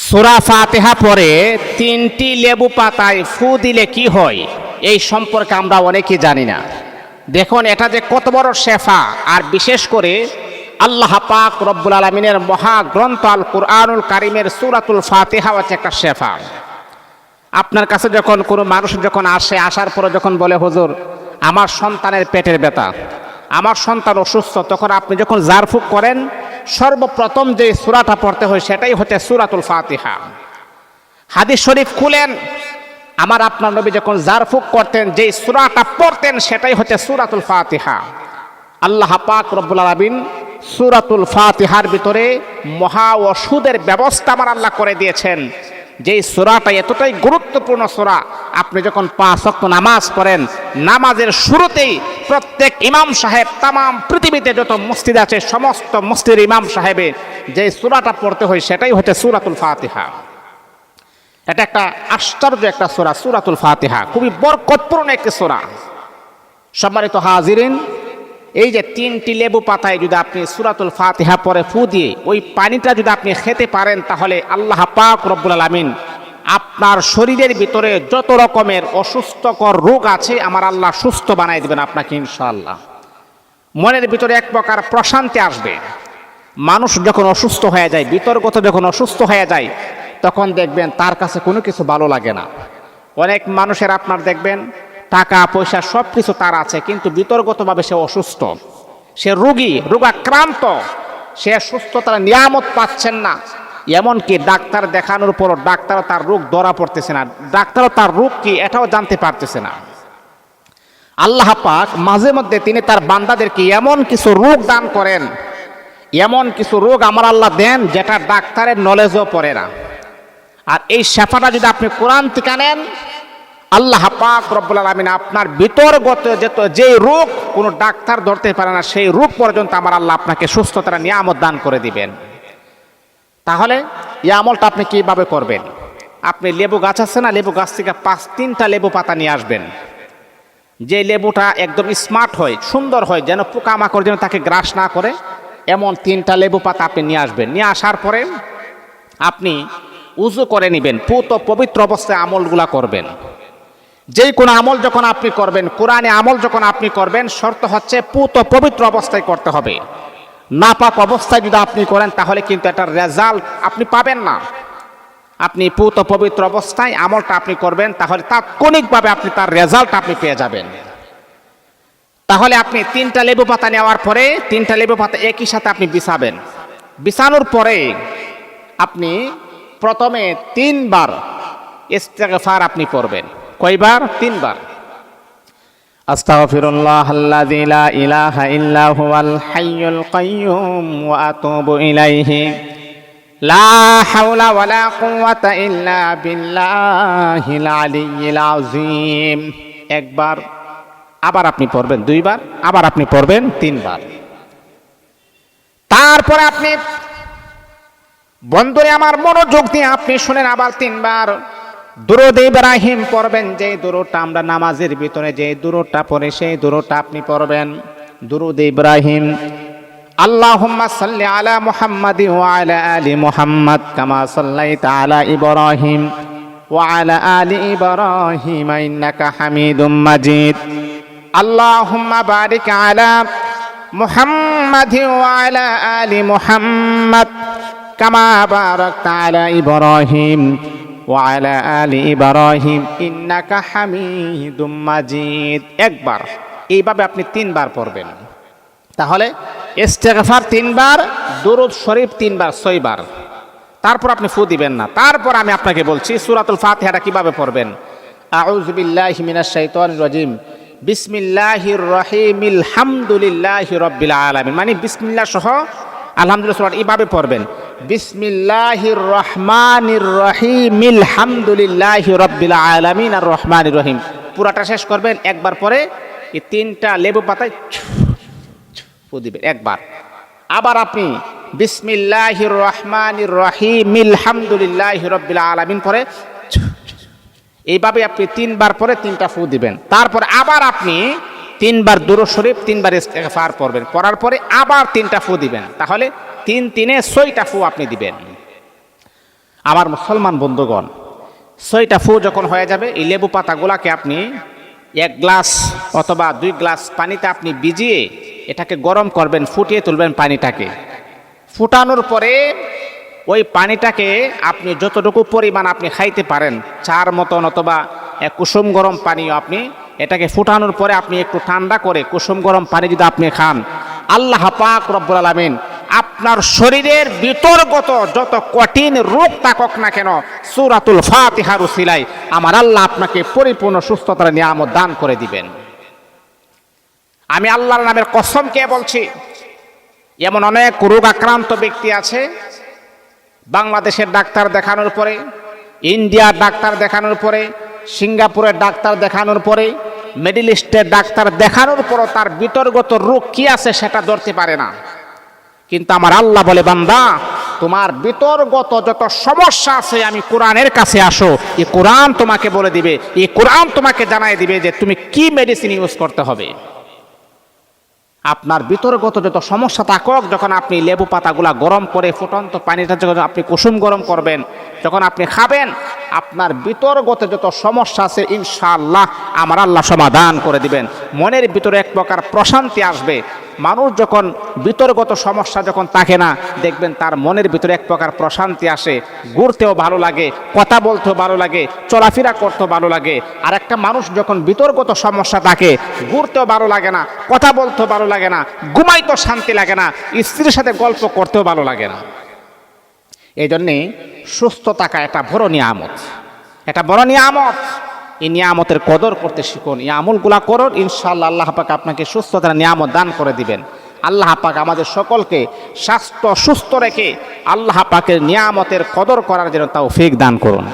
সূরা ফাতিহা পরে 3টি লেবু পাতায় ফু দিলে কি হয় এই সম্পর্কে আমরা অনেকেই জানি না। দেখুন এটা যে কত বড় শেফা, আর বিশেষ করে আল্লাহ পাক রব্বুল আলামিনের মহাগ্রন্থ আল কুরআনুল কারীমের সূরাতুল ফাতিহা হচ্ছে একটা শেফা। আপনার কাছে যখন কোনো মানুষ যখন আসার পরে যখন বলে, হুজুর আমার সন্তানের পেটের ব্যথা, আমার সন্তান অসুস্থ, তখন আপনি যখন জারফুক করেন সর্বপ্রথম যে সূরাটা পড়তে হয় সেটাই হচ্ছে সূরাতুল ফাতিহা। হাদিস শরীফ খুলেন, আমার আপনার নবী যখন জারফুক করতেন যে সূরাটা পড়তেন সেটাই হচ্ছে সূরাতুল ফাতিহা। আল্লাহ পাক রব্বুল আলামিন সূরাতুল ফাতিহার ভিতরে মহা ওষুধের ব্যবস্থা আমার আল্লাহ করে দিয়েছেন। যেই সূরাটা এতটাই গুরুত্বপূর্ণ সূরা, আপনি যখন 5 ওয়াক্ত নামাজ পড়েন, নামাজের শুরুতেই প্রত্যেক ইমাম সাহেব, তাম পৃথিবীতে যত মসজিদ আছে সমস্ত মসজিদের ইমাম সাহেবে যে সূরাটা পড়তে হয় সেটাই হচ্ছে সূরাতুল ফাতিহা। এটা একটা আশ্চর্য একটা সূরা, সূরাতুল ফাতিহা খুবই বরকতপূর্ণ একটি সূরা। সম্মানিত হাজিরিন, এই যে 3টি লেবু পাতায় যদি আপনি সূরাতুল ফাতিহা পরে ফু দিয়ে ওই পানিটা যদি আপনি খেতে পারেন, তাহলে আল্লাহ পাক রব্বুল আলামিন আপনার শরীরের ভিতরে যত রকমের অসুস্থকর রোগ আছে আমার আল্লাহ সুস্থ বানাই দেবেন আপনাকে ইনশাআল্লাহ। মনের ভিতরে এক প্রকার প্রশান্তি আসবে। মানুষ যখন অসুস্থ হয়ে যায়, বিতর্গত যখন অসুস্থ হয়ে যায়, তখন দেখবেন তার কাছে কোনো কিছু ভালো লাগে না। অনেক মানুষের আপনার দেখবেন টাকা পয়সা সব কিছু তার আছে, কিন্তু বিতর্গতভাবে সে অসুস্থ, সে রোগাক্রান্ত, সে সুস্থতার নিয়ামত পাচ্ছেন না। এমনকি ডাক্তার দেখানোর পরও ডাক্তারও তার রোগ ধরা পড়তেছে না, ডাক্তারও তার রোগ কি এটাও জানতে পারতেছে না। আল্লাহ পাক মাঝে মধ্যে তিনি তার বান্দাদেরকে এমন কিছু রোগ দান করেন, এমন কিছু রোগ আমার আল্লাহ দেন যেটা ডাক্তারের নলেজও পড়ে না। আর এই শেফাটা যদি আপনি কোরআন থেকে নেন, আল্লাহ পাক রব্বুল আলামিন আপনার বিতর্গত যে রোগ কোনো ডাক্তার ধরতে পারে না, সেই রোগ পর্যন্ত আমার আল্লাহ আপনাকে সুস্থতার নিয়ামত দান করে দিবেন। তাহলে এই আমলটা আপনি কিভাবে করবেন? আপনি লেবু গাছ আছে না, লেবু গাছ থেকে 3টা লেবু পাতা নিয়ে আসবেন। যে লেবুটা একদম স্মার্ট হয়, সুন্দর হয়, যেন পোকামাকড় যেন তাকে গ্রাস না করে, এমন 3টা লেবু পাতা আপনি নিয়ে আসবেন। নিয়ে আসার পরে আপনি উযু করে নেবেন, পবিত্র অবস্থায় আমলগুলা করবেন। যে কোনো আমল যখন আপনি করবেন, কোরআনে আমল যখন আপনি করবেন, শর্ত হচ্ছে পবিত্র অবস্থায় করতে হবে। নাপাক অবস্থায় যদি আপনি করেন তাহলে কিন্তু এটার রেজাল্ট আপনি পাবেন না। আপনি পবিত্র অবস্থায় আমলটা আপনি করবেন, তাহলে তাৎক্ষণিকভাবে আপনি তার রেজাল্ট আপনি পেয়ে যাবেন। তাহলে আপনি 3টা লেবু পাতা নেওয়ার পরে 3টা লেবু পাতা একই সাথে আপনি বিছাবেন। বিছানোর পরে আপনি প্রথমে 3 বার ইস্তিগফার আপনি পড়বেন। কয়বার? 3 বার। আস্তাগফিরুল্লাহাল্লাযী লা ইলাহা ইল্লা হুয়াল হাইয়ুল কাইয়্যুম ওয়া আতুবু ইলাইহি লা হাওলা ওয়ালা কুওয়াতা ইল্লা বিল্লাহিল আলিয়্যিল আযীম। একবার, আবার আপনি পড়বেন 2 বার, আবার আপনি পড়বেন 3 বার। তারপরে আপনি বন্ধুরে আমার মনোযোগ দিয়ে আপনি শুনেন, আবার 3 বার দুরূদ ইব্রাহিম পড়বেন। যে দুরূদটা আমরা নামাজের ভিতরে যে দুরূদটা পড়ে সেই দুরূদটা আপনি পড়বেন। দুরূদ ইব্রাহিম, আল্লাহুম্মা সাল্লি আলা মুহাম্মাদি ওয়া আলা আলি মুহাম্মাদ কামা সাল্লাইতা আলা ইব্রাহিম ওয়া আলা আলি ইব্রাহিম ইন্নাকা হামিদুম মাজিদ। আল্লাহুম্মা বারিক আলা মুহাম্মাদি ওয়া আলা আলি মুহাম্মাদ কামা বারাকতা আলা ইব্রাহিম ওয়া আলা আলি ইব্রাহিম ইন্নাকা হামিদুম মাজিদ। একবার, এইভাবে আপনি 3 বার পড়বেন। তাহলে ইস্তিগফার 3 বার, দুরূদ শরীফ 3 বার, 6 বার। তারপর আপনি ফু দিবেন না। তারপর আমি আপনাকে বলছি সূরাতুল ফাতিহাটা কিভাবে পড়বেন। আউযু বিল্লাহি মিনাশ শাইতানির রাজিম, বিসমিল্লাহির রহিমিল হামদুলিল্লাহি রাব্বিল আলামিন, মানে বিসমিল্লাহ সহ আলহামদুলিল্লাহ সূরা এইভাবে পড়বেন। বিসমিল্লাহির রহমানির রহিমিল হামদুলিল্লাহি রাব্বিল আলামিন আর রহমানির রহিম, পুরাটা শেষ করবেন। একবার পরে এই 3টা লেবু পাতায় ফু দিবেন একবার। আবার আপনি বিসমিল্লাহির রহমানির রহিমিল হামদুলিল্লাহি রাব্বিল আলামিন পরে এইভাবে আপনি 3 বার পরে 3টা ফু দিবেন। তারপর আবার আপনি 3 বার দুরূদ শরীফ 3 বার ইস্তিগফার পড়বেন। পড়ার পরে আবার 3টা ফু দিবেন। তাহলে 3 3 6টা ফু আপনি দিবেন। আমার মুসলমান বন্ধুগণ, 6টা ফু যখন হয়ে যাবে, এই লেবু পাতাগুলাকে আপনি 1 গ্লাস অথবা 2 গ্লাস পানিতে আপনি ভিজিয়ে এটাকে গরম করবেন, ফুটিয়ে তুলবেন পানিটাকে। ফুটানোর পরে ওই পানিটাকে আপনি যতটুকু পরিমাণ আপনি খাইতে পারেন, চার মতন অথবা কুসুম গরম পানিও আপনি এটাকে ফুটানোর পরে আপনি একটু ঠান্ডা করে কুসুম গরম পানি যদি আপনি খান, আল্লাহ পাক রব্বুল আলামিন আপনার শরীরের ভিতরগত যত কঠিন রোগ থাকুক না কেন, সূরাতুল ফাতিহার উসিলায় আমার আল্লাহ আপনাকে পরিপূর্ণ সুস্থতার নিয়ামত দান করে দিবেন। আমি আল্লাহর নামের কসম খেয়ে বলছি, এমন অনেক রোগ আক্রান্ত ব্যক্তি আছে, বাংলাদেশের ডাক্তার দেখানোর পরে, ইন্ডিয়ার ডাক্তার দেখানোর পরে, সিঙ্গাপুরের ডাক্তার দেখানোর পরে, মিডল ইস্টের ডাক্তার দেখানোর পরও তার ভিতরগত রোগ কি আছে সেটা ধরতে পারে না। কিন্তু আমার আল্লাহ বলে, বান্দা তোমার ভিতরগত যত সমস্যা আছে আমি কোরআনের কাছে আসো, এই কোরআন তোমাকে বলে দিবে, এই কোরআন তোমাকে জানাই দিবে যে তুমি কি মেডিসিন ইউজ করতে হবে। আপনার ভিতরগত যত সমস্যা থাকুক, যখন আপনি লেবু পাতাগুলা গরম করে ফুটন্ত পানিটা যখন আপনি কুসুম গরম করবেন, যখন আপনি খাবেন, আপনার ভিতরগত যত সমস্যা আছে ইনশাআল্লাহ আমার আল্লাহ সমাধান করে দিবেন। মনের ভিতরে এক প্রকার প্রশান্তি আসবে। মানুষ যখন ভিতরগত সমস্যা যখন থাকে না, দেখবেন তার মনের ভিতরে এক প্রকার প্রশান্তি আসে, ঘুরতেও ভালো লাগে, কথা বলতেও ভালো লাগে, চলাফেরা করতেও ভালো লাগে। আর একটা মানুষ যখন ভিতরগত সমস্যা থাকে, ঘুরতেও ভালো লাগে না, কথা বলতেও ভালো লাগে না, ঘুমাইতেও শান্তি লাগে না, স্ত্রীর সাথে গল্প করতেও ভালো লাগে না। এই জন্যে সুস্থ থাকা একটা বড় নিয়ামত, একটা বড় নিয়ামত। এই নিয়ামতের কদর করতে শিখুন, এই আমলগুলা করুন, ইনশাআল্লাহ আল্লাহ পাক আপনাকে সুস্থতার নিয়ামত দান করে দিবেন। আল্লাহ পাক আমাদের সকলকে স্বাস্থ্য সুস্থ রেখে আল্লাহ পাকের নিয়ামতের কদর করার জন্য তৌফিক দান করুন।